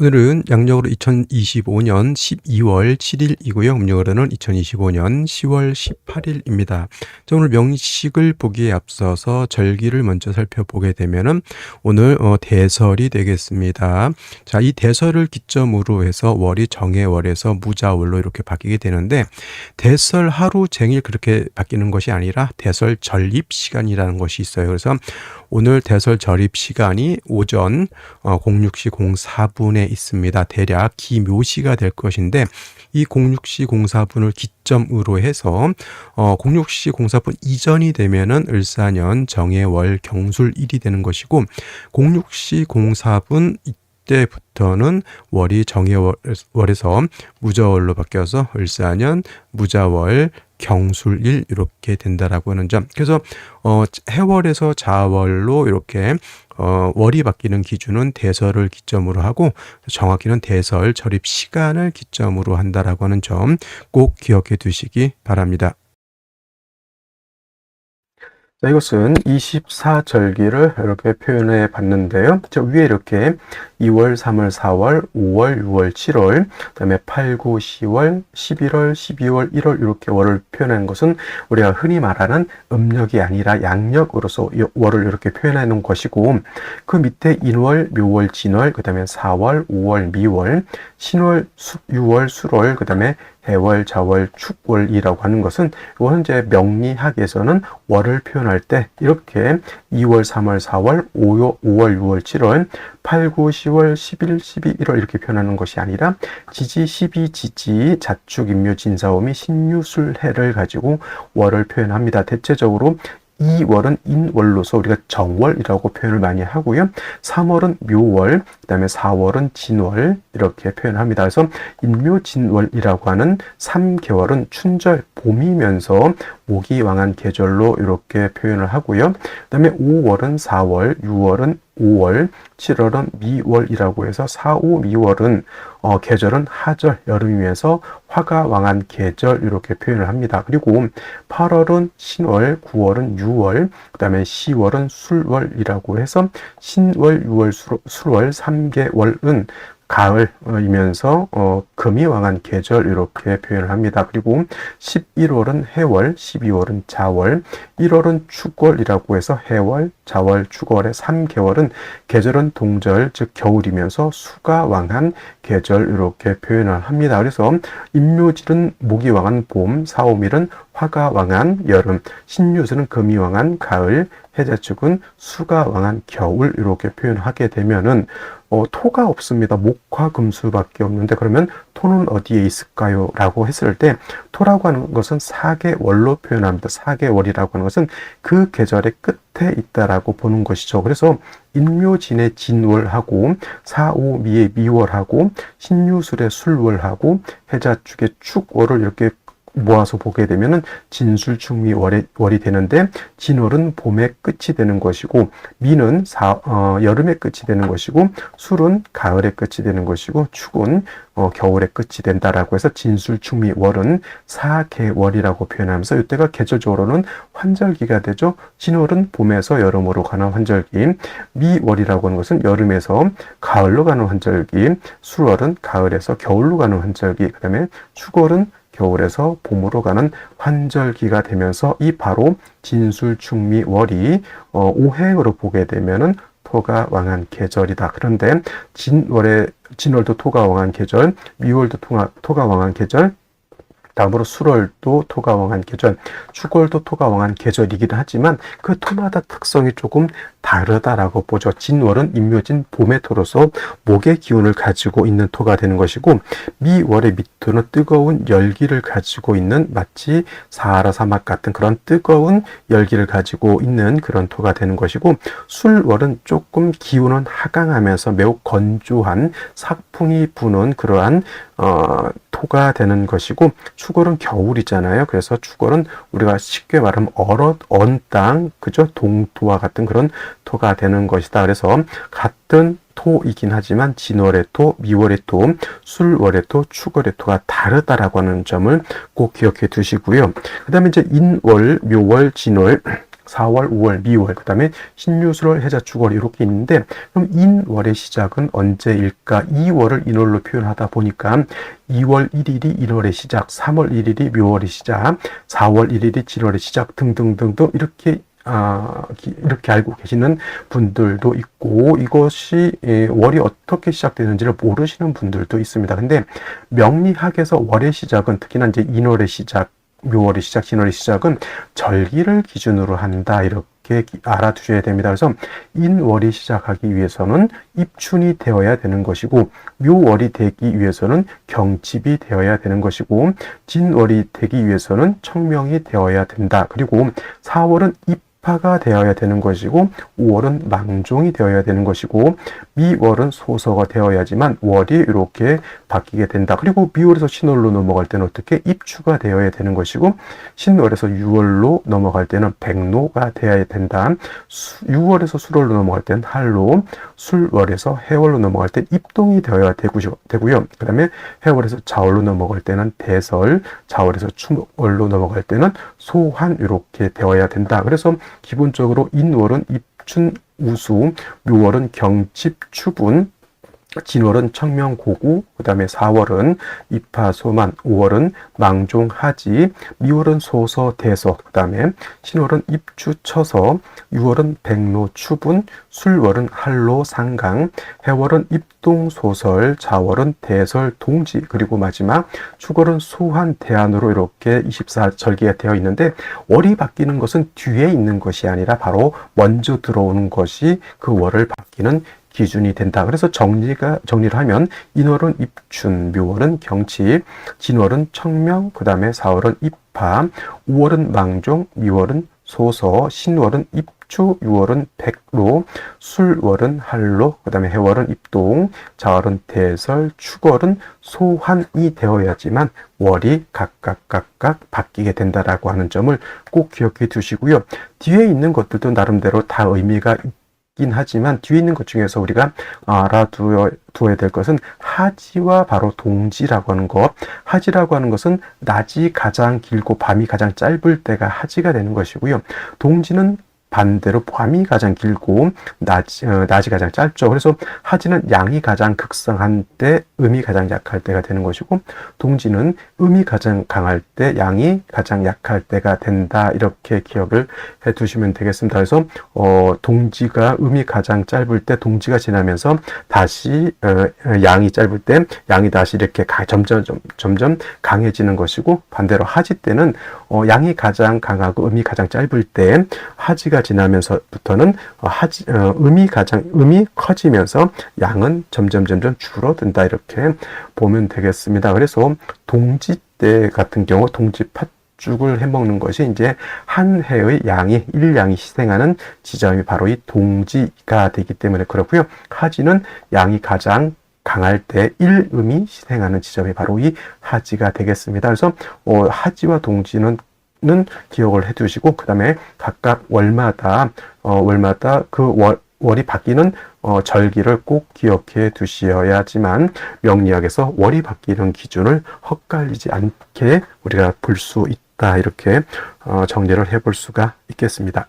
오늘은 양력으로 2025년 12월 7일이고요. 음력으로는 2025년 10월 18일입니다. 자, 오늘 명식을 보기에 앞서서 절기를 먼저 살펴보게 되면은 오늘 대설이 되겠습니다. 자, 이 대설을 기점으로 해서 월이 정해월에서 무자월로 이렇게 바뀌게 되는데, 대설 하루 쟁일 그렇게 바뀌는 것이 아니라 대설 전립 시간이라는 것이 있어요. 그래서 오늘 대설 절입 시간이 오전 06시 04분에 있습니다. 대략 기묘시가 될 것인데, 이 06시 04분을 기점으로 해서 06시 04분 이전이 되면은 을사년 정해월 경술일이 되는 것이고, 06시 04분 때부터는 월이 정해월에서 무자월로 바뀌어서 을사년 무자월 경술일 이렇게 된다라고 하는 점. 그래서 해월에서 자월로 이렇게 월이 바뀌는 기준은 대설을 기점으로 하고, 정확히는 대설 절입 시간을 기점으로 한다라고 하는 점 꼭 기억해 두시기 바랍니다. 자, 이것은 24절기를 이렇게 표현해 봤는데요. 저 위에 이렇게 2월, 3월, 4월, 5월, 6월, 7월, 그다음에 8, 9, 10월, 11월, 12월, 1월 이렇게 월을 표현하는 것은 우리가 흔히 말하는 음력이 아니라 양력으로서 월을 이렇게 표현해 놓은 것이고, 그 밑에 인월, 묘월, 진월, 그다음에 4월, 5월, 미월, 신월, 6월, 술월, 그다음에 해월, 자월, 축월이라고 하는 것은, 이거는 이제 명리학에서는 월을 표현할 때 이렇게 2월, 3월, 4월, 5월, 6월, 7월, 8, 9, 10월, 11, 12, 1월 이렇게 표현하는 것이 아니라 지지, 시비, 지지, 자축, 임묘, 진사오미, 신유술해를 가지고 월을 표현합니다. 대체적으로 이 월은 인월로서 우리가 정월이라고 표현을 많이 하고요. 3월은 묘월, 그 다음에 4월은 진월 이렇게 표현합니다. 그래서 인묘진월이라고 하는 3개월은 춘절, 봄이면서 모기왕한 계절로 이렇게 표현을 하고요. 그 다음에 5월은 4월, 6월은 5월, 7월은 미월이라고 해서 4, 5, 미월은 계절은 하절, 여름이면서 화가 왕한 계절 이렇게 표현을 합니다. 그리고 8월은 신월, 9월은 유월, 그 다음에 10월은 술월이라고 해서 신월, 유월, 술월 3개월은 가을이면서 금이 왕한 계절 이렇게 표현을 합니다. 그리고 11월은 해월, 12월은 자월, 1월은 축월이라고 해서 해월, 자월, 축월의 3개월은 계절은 동절, 즉 겨울이면서 수가 왕한 계절 이렇게 표현을 합니다. 그래서 임묘질은 목이 왕한 봄, 사오밀은 화가 왕한 여름, 신유술은 금이 왕한 가을, 해자축은 수가 왕한 겨울 이렇게 표현하게 되면은 토가 없습니다. 목화 금수밖에 없는데, 그러면 토는 어디에 있을까요? 라고 했을 때, 토라고 하는 것은 사계월로 표현합니다. 사계월이라고 하는 것은 그 계절의 끝에 있다라고 보는 것이죠. 그래서 인묘진의 진월하고 사오미의 미월하고 신유술의 술월하고 해자축의 축월을 이렇게 모아서 보게 되면은 진술충미 월이 되는데, 진월은 봄의 끝이 되는 것이고, 미는 여름의 끝이 되는 것이고, 술은 가을의 끝이 되는 것이고, 축은 겨울의 끝이 된다라고 해서 진술충미 월은 사계월이라고 표현하면서, 이때가 계절적으로는 환절기가 되죠. 진월은 봄에서 여름으로 가는 환절기, 미월이라고 하는 것은 여름에서 가을로 가는 환절기, 술월은 가을에서 겨울로 가는 환절기, 그 다음에 축월은 겨울에서 봄으로 가는 환절기가 되면서, 이 바로 진술충미월이 오행으로 보게 되면은 토가 왕한 계절이다. 그런데 진월도 토가 왕한 계절, 미월도 토가 왕한 계절, 다음으로 술월도 토가 왕한 계절, 축월도 토가 왕한 계절이기도 하지만 그 토마다 특성이 조금 다르다라고 보죠. 진월은 임묘진 봄의 토로서 목의 기운을 가지고 있는 토가 되는 것이고, 미월의 밑토는 뜨거운 열기를 가지고 있는, 마치 사하라 사막 같은 그런 뜨거운 열기를 가지고 있는 그런 토가 되는 것이고, 술월은 조금 기운은 하강하면서 매우 건조한 사풍이 부는 그러한 토가 되는 것이고, 축월은 겨울이잖아요. 그래서 축월은 우리가 쉽게 말하면 언 땅, 그죠? 동토와 같은 그런 토가 되는 것이다. 그래서 같은 토이긴 하지만 진월의 토, 미월의 토, 술월의 토, 축월의 토가 다르다라고 하는 점을 꼭 기억해 두시고요. 그 다음에 이제 인월, 묘월, 진월, 4월, 5월, 미월, 그 다음에 신유술월, 해자, 축월 이렇게 있는데 그럼 인월의 시작은 언제일까? 2월을 인월로 표현하다 보니까 2월 1일이 인월의 시작, 3월 1일이 묘월의 시작, 4월 1일이 진월의 시작 등등등등 이렇게 알고 계시는 분들도 있고 이것이 월이 어떻게 시작되는지를 모르시는 분들도 있습니다. 근데 명리학에서 월의 시작은 특히나 이제 인월의 시작, 묘월의 시작, 진월의 시작은 절기를 기준으로 한다 이렇게 알아두셔야 됩니다. 그래서 인월이 시작하기 위해서는 입춘이 되어야 되는 것이고 묘월이 되기 위해서는 경칩이 되어야 되는 것이고 진월이 되기 위해서는 청명이 되어야 된다. 그리고 4월은 입하가 되어야 되는 것이고 5월은 망종이 되어야 되는 것이고 미월은 소서가 되어야지만 월이 이렇게 바뀌게 된다. 그리고 미월에서 신월로 넘어갈 때는 어떻게 입추가 되어야 되는 것이고 신월에서 유월로 넘어갈 때는 백로가 되어야 된다. 6월에서 술월로 넘어갈 때는 할로, 술월에서 해월로 넘어갈 때 입동이 되어야 되고요. 그 다음에 해월에서 자월로 넘어갈 때는 대설, 자월에서 추월로 넘어갈 때는 소환 이렇게 되어야 된다. 그래서 기본적으로 인월은 입춘, 우수, 묘월은 경칩, 추분, 진월은 청명, 고구, 그 다음에 4월은 입하, 소만, 5월은 망종, 하지, 미월은 소서, 대서, 그 다음에 신월은 입추, 처서, 6월은 백로, 추분, 술월은 할로, 상강, 해월은 입동, 소설, 자월은 대설, 동지, 그리고 마지막 축월은 소환, 대안으로 이렇게 24절기가 되어 있는데 월이 바뀌는 것은 뒤에 있는 것이 아니라 바로 먼저 들어오는 것이 그 월을 바뀌는 기준이 된다. 그래서 정리를 하면 인월은 입춘, 묘월은 경칩, 진월은 청명, 그 다음에 4월은 입하, 5월은 망종, 미월은 소서, 신월은 입추, 6월은 백로, 술월은 할로, 그 다음에 해월은 입동, 자월은 대설, 축월은 소환이 되어야지만 월이 각각 바뀌게 된다라고 하는 점을 꼭 기억해 두시고요. 뒤에 있는 것들도 나름대로 다 의미가 긴 하지만 뒤에 있는 것 중에서 우리가 알아두어야 될 것은 하지와 바로 동지라고 하는 것. 하지라고 하는 것은 낮이 가장 길고 밤이 가장 짧을 때가 하지가 되는 것이고요. 동지는 반대로 밤이 가장 길고 낮이 가장 짧죠. 그래서 하지는 양이 가장 극성한 때 음이 가장 약할 때가 되는 것이고 동지는 음이 가장 강할 때 양이 가장 약할 때가 된다. 이렇게 기억을 해 두시면 되겠습니다. 그래서 동지가 음이 가장 짧을 때 동지가 지나면서 다시 양이 짧을 때 양이 다시 이렇게 점점 강해지는 것이고 반대로 하지 때는 양이 가장 강하고 음이 가장 짧을 때 하지가 지나면서부터는 음이 커지면서 양은 점점 줄어든다 이렇게 보면 되겠습니다. 그래서 동지 때 같은 경우 동지 팥죽을 해먹는 것이 이제 한 해의 일양이 희생하는 지점이 바로 이 동지가 되기 때문에 그렇고요. 하지는 양이 가장 강할 때 일음이 희생하는 지점이 바로 이 하지가 되겠습니다. 그래서 하지와 동지는 기억을 해 두시고 그 다음에 각각 월마다 그 월이 바뀌는 절기를 꼭 기억해 두셔야지만 명리학에서 월이 바뀌는 기준을 헛갈리지 않게 우리가 볼 수 있다. 이렇게 정리를 해볼 수가 있겠습니다.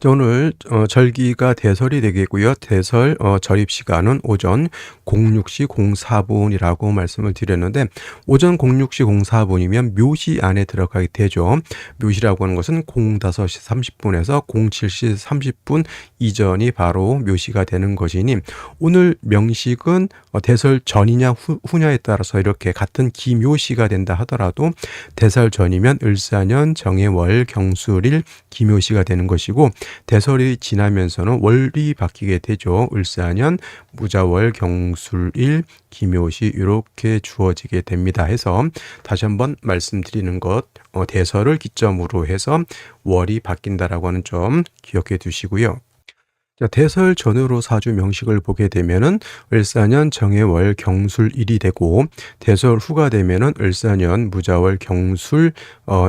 오늘 절기가 대설이 되겠고요. 대설 절입 시간은 오전 06시 04분이라고 말씀을 드렸는데 오전 06시 04분이면 묘시 안에 들어가게 되죠. 묘시라고 하는 것은 05시 30분에서 07시 30분 이전이 바로 묘시가 되는 것이니 오늘 명식은 대설 전이냐 후냐에 따라서 이렇게 같은 기묘시가 된다 하더라도 대설 전이면 을사년 정해월 경술일 기묘시가 되는 것이고 대설이 지나면서는 월이 바뀌게 되죠. 을사년 무자월 경술일 기묘시 이렇게 주어지게 됩니다. 해서 다시 한번 말씀드리는 것 대설을 기점으로 해서 월이 바뀐다라고 하는 점 기억해 두시고요. 자, 대설 전후로 사주 명식을 보게 되면은 을사년 정해월 경술일이 되고, 대설 후가 되면은 을사년 무자월 경술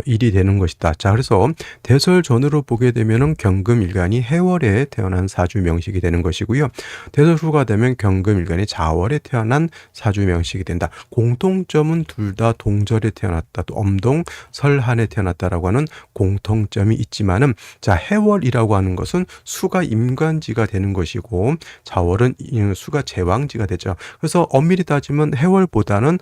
일이 되는 것이다. 자, 그래서 대설 전후로 보게 되면은 경금일간이 해월에 태어난 사주 명식이 되는 것이고요. 대설 후가 되면 경금일간이 자월에 태어난 사주 명식이 된다. 공통점은 둘 다 동절에 태어났다. 또 엄동 설한에 태어났다라고 하는 공통점이 있지만은, 자, 해월이라고 하는 것은 수가 임관지가 되는 것이고, 자월은 수가 제왕지가 되죠. 그래서 엄밀히 따지면 해월보다는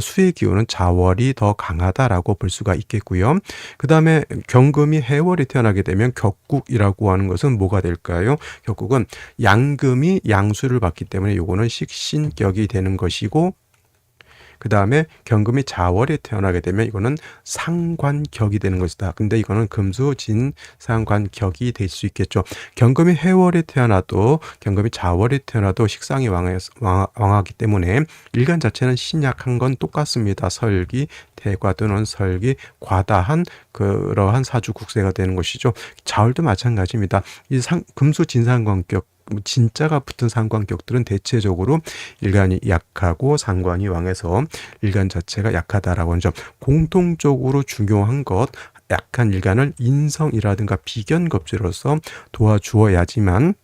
수의 기운은 자월이 더 강하다라고 볼 수가 있겠고요. 그 다음에 경금이 해월에 태어나게 되면 격국이라고 하는 것은 뭐가 될까요? 격국은 양금이 양수를 받기 때문에 요거는 식신격이 되는 것이고, 그 다음에 경금이 자월에 태어나게 되면 이거는 상관격이 되는 것이다. 근데 이거는 금수진 상관격이 될 수 있겠죠. 경금이 해월에 태어나도, 경금이 자월에 태어나도 식상이 왕하기 때문에 일간 자체는 신약한 건 똑같습니다. 설기, 대과 또는 설기, 과다한 그러한 사주 국세가 되는 것이죠. 자월도 마찬가지입니다. 이 금수진상관격, 진짜가 붙은 상관격들은 대체적으로 일간이 약하고 상관이 왕해서 일간 자체가 약하다라고 하는 점. 공통적으로 중요한 것, 약한 일간을 인성이라든가 비견겁주로서 도와주어야지만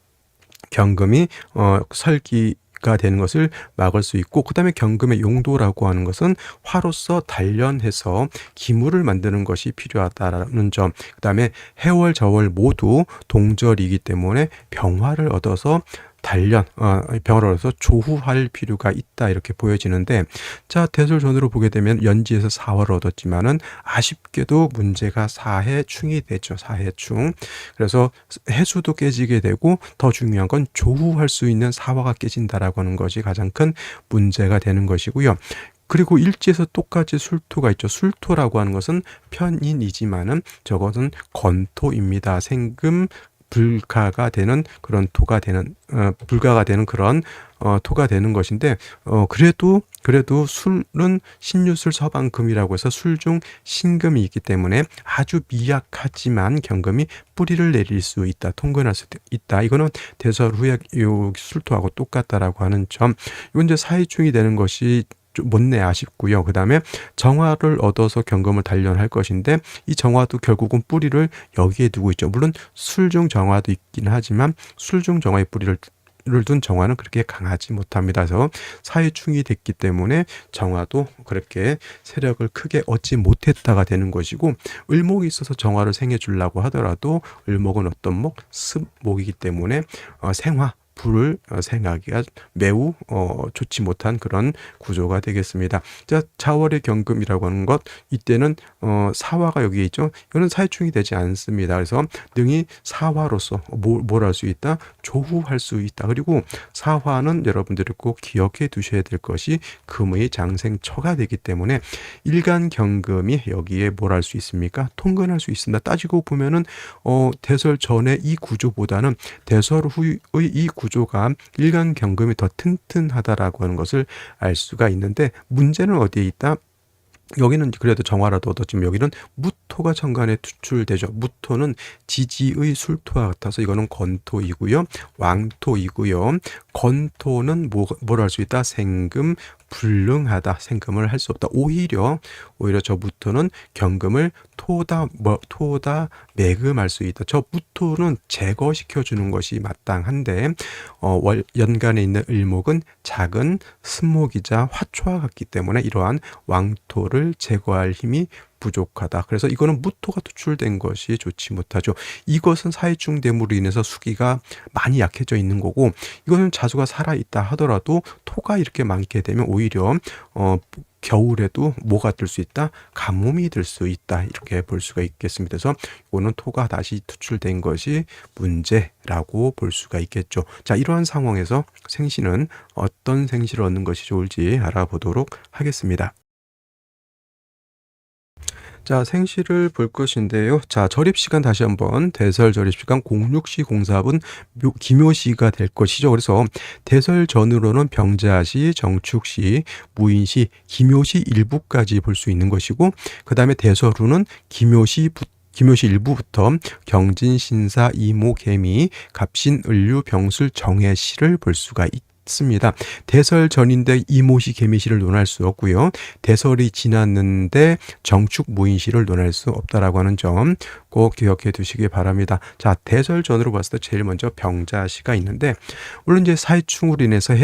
경금이 설기가 되는 것을 막을 수 있고, 그 다음에 경금의 용도라고 하는 것은 화로서 단련해서 기물을 만드는 것이 필요하다라는 점. 그 다음에 해월, 저월 모두 동절이기 때문에 병화를 얻어서 병화를 얻어서 조후할 필요가 있다, 이렇게 보여지는데, 자, 대설 전으로 보게 되면 연지에서 사화를 얻었지만은 아쉽게도 문제가 사해충이 되죠. 사해충. 그래서 해수도 깨지게 되고, 더 중요한 건 조후할 수 있는 사화가 깨진다라고 하는 것이 가장 큰 문제가 되는 것이고요. 그리고 일지에서 똑같이 술토가 있죠. 술토라고 하는 것은 편인이지만은 저것은 건토입니다. 생금 불가가 되는 그런 토가 되는, 불가가 되는 그런 토가 되는 것인데, 그래도 술은 신유술 서방금이라고 해서 술 중 신금이 있기 때문에 아주 미약하지만 경금이 뿌리를 내릴 수 있다, 통근할 수 있다. 이거는 대설 후의 요 술토하고 똑같다라고 하는 점. 이건 이제 사이충이 되는 것이 좀 못내 아쉽고요. 그 다음에 정화를 얻어서 경금을 단련할 것인데, 이 정화도 결국은 뿌리를 여기에 두고 있죠. 물론 술중 정화도 있긴 하지만 술중 정화의 뿌리를 둔 정화는 그렇게 강하지 못합니다. 그래서 사회충이 됐기 때문에 정화도 그렇게 세력을 크게 얻지 못했다가 되는 것이고, 을목이 있어서 정화를 생해 주려고 하더라도 을목은 어떤 목? 습목이기 때문에 생화, 불을 생하기가 매우 좋지 못한 그런 구조가 되겠습니다. 자, 자월의 경금이라고 하는 것, 이때는 사화가 여기에 있죠. 이거는 사회충이 되지 않습니다. 그래서 능히 사화로서 뭘 할 수 있다? 조후할 수 있다. 그리고 사화는 여러분들이 꼭 기억해 두셔야 될 것이 금의 장생처가 되기 때문에 일간 경금이 여기에 뭘 할 수 있습니까? 통근할 수 있습니다. 따지고 보면은 대설 전의 이 구조보다는 대설 후의 이 구조가 일간 경금이 더 튼튼하다라고 하는 것을 알 수가 있는데, 문제는 어디에 있다? 여기는 그래도 정화라도 얻었지만 여기는 무토가 천간에 투출되죠. 무토는 지지의 술토와 같아서 이거는 건토이고요. 왕토이고요. 건토는 뭘 할 수 있다? 생금, 불능하다. 생금을 할 수 없다. 오히려 저 무토는 경금을 토다 매금할 수 있다. 저 무토는 제거시켜 주는 것이 마땅한데, 연간에 있는 을목은 작은 습목이자 화초와 같기 때문에 이러한 왕토를 제거할 힘이 부족하다. 그래서 이거는 무토가 투출된 것이 좋지 못하죠. 이것은 사회충됨으로 인해서 수기가 많이 약해져 있는 거고, 이거는 자수가 살아있다 하더라도 토가 이렇게 많게 되면 오히려 겨울에도 뭐가 들 수 있다? 가뭄이 들 수 있다. 이렇게 볼 수가 있겠습니다. 그래서 이거는 토가 다시 투출된 것이 문제라고 볼 수가 있겠죠. 자, 이러한 상황에서 생시는 어떤 생시를 얻는 것이 좋을지 알아보도록 하겠습니다. 자, 생시를 볼 것인데요. 자, 절입시간 다시 한번 대설 절입시간 06시 04분 기묘시가 될 것이죠. 그래서 대설 전으로는 병자시, 정축시, 무인시, 기묘시 일부까지 볼 수 있는 것이고, 그 다음에 대설 후는 기묘시 김효시 일부부터 경진, 신사, 이모, 개미, 갑신, 을류, 병술, 정해시를 볼 수가 있습니다. 대설 전인데 이모시, 개미시를 논할 수 없고요. 대설이 지났는데 정축, 무인시를 논할 수 없다라고 하는 점 꼭 기억해 두시기 바랍니다. 자, 대설 전으로 봤을 때 제일 먼저 병자시가 있는데, 물론 이제 사회충으로 인해서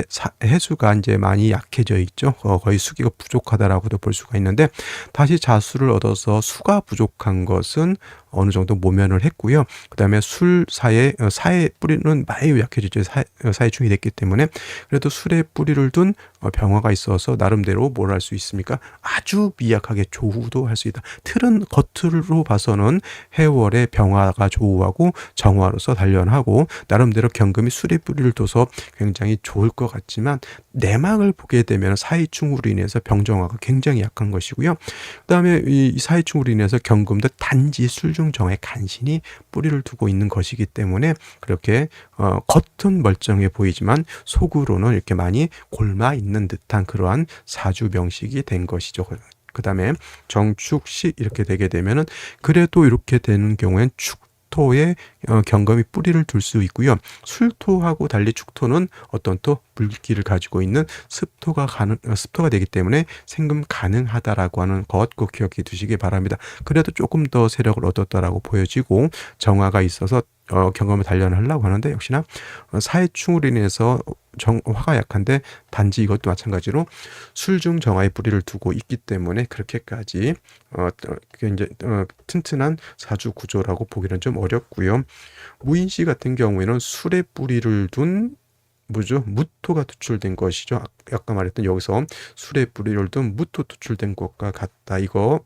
해수가 이제 많이 약해져 있죠. 거의 수기가 부족하다라고도 볼 수가 있는데, 다시 자수를 얻어서 수가 부족한 것은 어느 정도 모면을 했고요. 그 다음에 사의 뿌리는 많이 약해지죠. 사회충이 됐기 때문에. 그래도 술에 뿌리를 둔 병화가 있어서 나름대로 뭘 할 수 있습니까? 아주 미약하게 조후도 할 수 있다. 틀은 겉으로 봐서는 해월의 병화가 조후하고 정화로서 단련하고 나름대로 경금이 술에 뿌리를 둬서 굉장히 좋을 것 같지만, 내막을 보게 되면 사이충으로 인해서 병정화가 굉장히 약한 것이고요. 그 다음에 이 사이충으로 인해서 경금도 단지 술중정의 간신히 뿌리를 두고 있는 것이기 때문에 그렇게 겉은 멀쩡해 보이지만 속으로는 이렇게 많이 골마 있는 듯한 그러한 사주명식이 된 것이죠. 그 다음에 정축식 이렇게 되게 되면은, 그래도 이렇게 되는 경우엔 축토에 경금이 뿌리를 둘 수 있고요. 술토하고 달리 축토는 어떤 또 물기를 가지고 있는 습토가 되기 때문에 생금 가능하다라고 하는 것 꼭 기억해 두시기 바랍니다. 그래도 조금 더 세력을 얻었다라고 보여지고 정화가 있어서 경금을 단련하려고 하는데, 역시나 사해충으로 인해서 화가 약한데 단지 이것도 마찬가지로 술중 정화의 뿌리를 두고 있기 때문에 그렇게까지 이제 튼튼한 사주 구조라고 보기는 좀 어렵고요. 무인시 같은 경우에는 술의 뿌리를 둔 무토가 투출된 것이죠. 아까 말했던 여기서 술의 뿌리를 둔 무토 투출된 것과 같다. 이거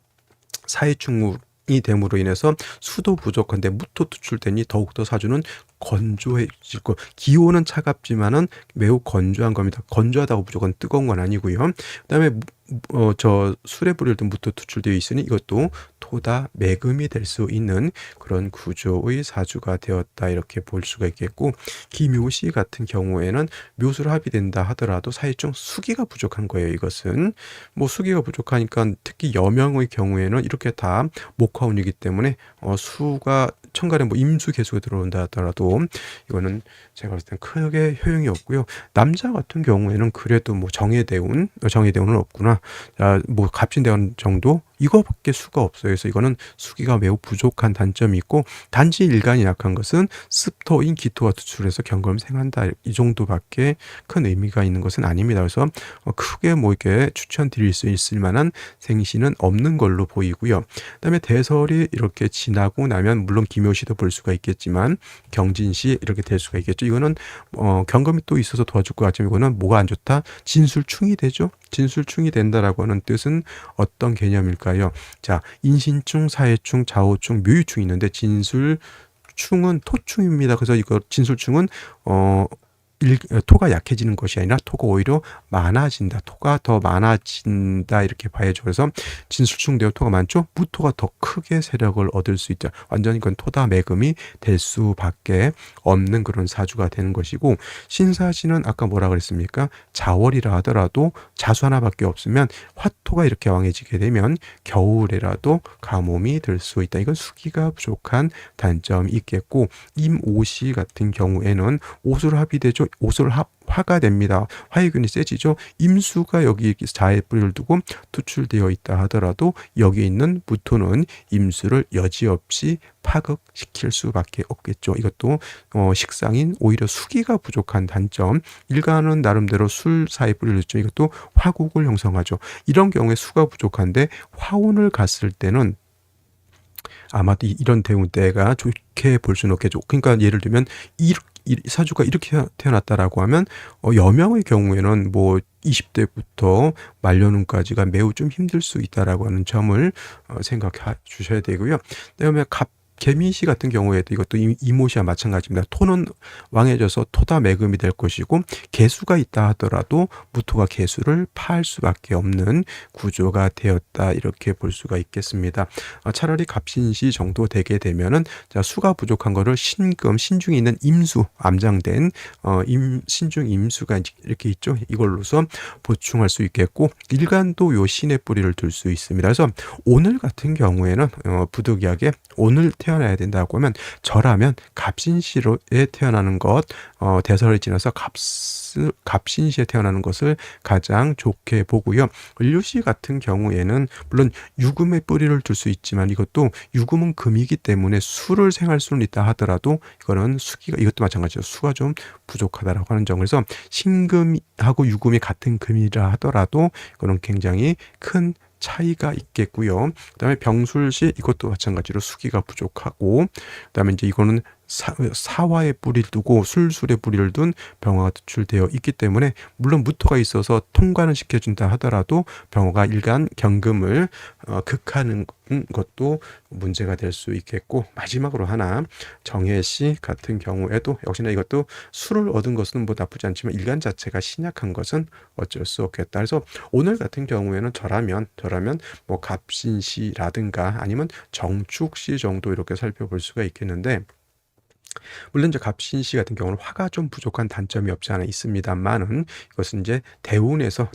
사해충이 됨으로 인해서 수도 부족한데 무토 투출되니 더욱더 사주는 건조해질 거. 기온은 차갑지만은 매우 건조한 겁니다. 건조하다고 무조건 뜨거운 건 아니고요. 그다음에 저 술에 뿌리를 둔 무토 투출되어 있으니 이것도 토다 매금이 될 수 있는 그런 구조의 사주가 되었다, 이렇게 볼 수가 있겠고, 기묘시 같은 경우에는 묘수로 합의된다 하더라도 사이중 수기가 부족한 거예요. 이것은 뭐 수기가 부족하니까 특히 여명의 경우에는 이렇게 다 목화운이기 때문에 수가 천간에 뭐 임수 개수가 들어온다 하더라도 이거는 제가 봤을 땐 크게 효용이 없고요. 남자 같은 경우에는 그래도 뭐 정해대운은 없구나. 뭐 갑신대운 정도 이거밖에 수가 없어요. 그래서 이거는 수기가 매우 부족한 단점이 있고, 단지 일간이 약한 것은 습토인 기토가 투출해서 경금을 생한다, 이 정도밖에 큰 의미가 있는 것은 아닙니다. 그래서 크게 뭐 이렇게 추천드릴 수 있을 만한 생신은 없는 걸로 보이고요. 그다음에 대설이 이렇게 지나고 나면 물론 기묘시도 볼 수가 있겠지만 경진시 이렇게 될 수가 있겠죠. 이거는 경금이 또 있어서 도와줄 것 같지만 이거는 뭐가 안 좋다? 진술충이 되죠. 진술충이 된다라고 하는 뜻은 어떤 개념일까요? 자, 인신충, 사해충, 좌우충, 묘유충이 있는데 진술충은 토충입니다. 그래서 이거 진술충은 토가 약해지는 것이 아니라 토가 오히려 많아진다. 토가 더 많아진다, 이렇게 봐야죠. 그래서 진술충되어 토가 많죠. 무토가 더 크게 세력을 얻을 수 있죠. 완전히 이건 토다 매금이 될 수밖에 없는 그런 사주가 되는 것이고, 신사시는 아까 뭐라 그랬습니까? 자월이라 하더라도 자수 하나밖에 없으면 화토가 이렇게 왕해지게 되면 겨울에라도 가뭄이 들 수 있다. 이건 수기가 부족한 단점이 있겠고, 임오시 같은 경우에는 옷으로 합의되죠. 옷을 화가 됩니다. 화해균이 세지죠. 임수가 여기 자의 뿌리를 두고 투출되어 있다 하더라도 여기 있는 무토는 임수를 여지없이 파극시킬 수밖에 없겠죠. 이것도 식상인 오히려 수기가 부족한 단점. 일간은 나름대로 술사의 뿌리를 줬죠. 이것도 화국을 형성하죠. 이런 경우에 수가 부족한데 화운을 갔을 때는 아마도 이런 대운 때가 좋게 볼 수는 없겠죠. 그러니까 예를 들면 이 사주가 이렇게 태어났다라고 하면 여명의 경우에는 뭐 20대부터 말년운까지가 매우 좀 힘들 수 있다라고 하는 점을 생각해 주셔야 되고요. 그다음에 개미시 같은 경우에도 이것도 이모시와 마찬가지입니다. 토는 왕해져서 토다 매금이 될 것이고 개수가 있다 하더라도 무토가 개수를 파할 수밖에 없는 구조가 되었다 이렇게 볼 수가 있겠습니다. 차라리 갑신시 정도 되게 되면은 자, 수가 부족한 거를 신금 신중에 있는 임수 암장된 신중 임수가 이렇게 있죠. 이걸로서 보충할 수 있겠고 일간도 요 신의 뿌리를 둘 수 있습니다. 그래서 오늘 같은 경우에는 부득이하게 오늘 태어나야 된다고 하면 저라면 갑신시로에 태어나는 것 대설을 지나서 갑신시에 태어나는 것을 가장 좋게 보고요. 을류시 같은 경우에는 물론 유금의 뿌리를 둘 수 있지만 이것도 유금은 금이기 때문에 수를 생할 수는 있다 하더라도 이거는 수기가 이것도 마찬가지로 수가 좀 부족하다라고 하는 점. 그래서 신금하고 유금이 같은 금이라 하더라도 이거는 굉장히 큰 차이가 있겠고요. 그다음에 병술시 이것도 마찬가지로 수기가 부족하고 그다음에 이제 이거는 사화의 뿌리를 두고 술술의 뿌리를 둔 병화가 도출되어 있기 때문에 물론 무토가 있어서 통과는 시켜준다 하더라도 병화가 일간 경금을 극하는 것도 문제가 될 수 있겠고 마지막으로 하나 정해시 같은 경우에도 역시나 이것도 수를 얻은 것은 뭐 나쁘지 않지만 일간 자체가 신약한 것은 어쩔 수 없겠다. 그래서 오늘 같은 경우에는 저라면 뭐 갑신시라든가 아니면 정축시 정도 이렇게 살펴볼 수가 있겠는데 물론 이제 갑신시 같은 경우는 화가 좀 부족한 단점이 없지 않아 있습니다만은 이것은 이제 대운에서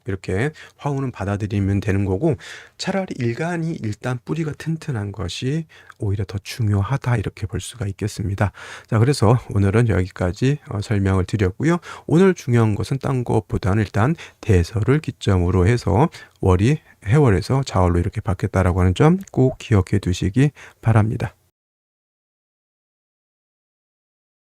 이렇게 화운은 받아들이면 되는 거고 차라리 일간이 일단 뿌리가 튼튼한 것이 오히려 더 중요하다 이렇게 볼 수가 있겠습니다. 자, 그래서 오늘은 여기까지 설명을 드렸고요. 오늘 중요한 것은 딴 것보다는 일단 대설을 기점으로 해서 월이 해월에서 자월로 이렇게 바뀌었다라고 하는 점 꼭 기억해 두시기 바랍니다.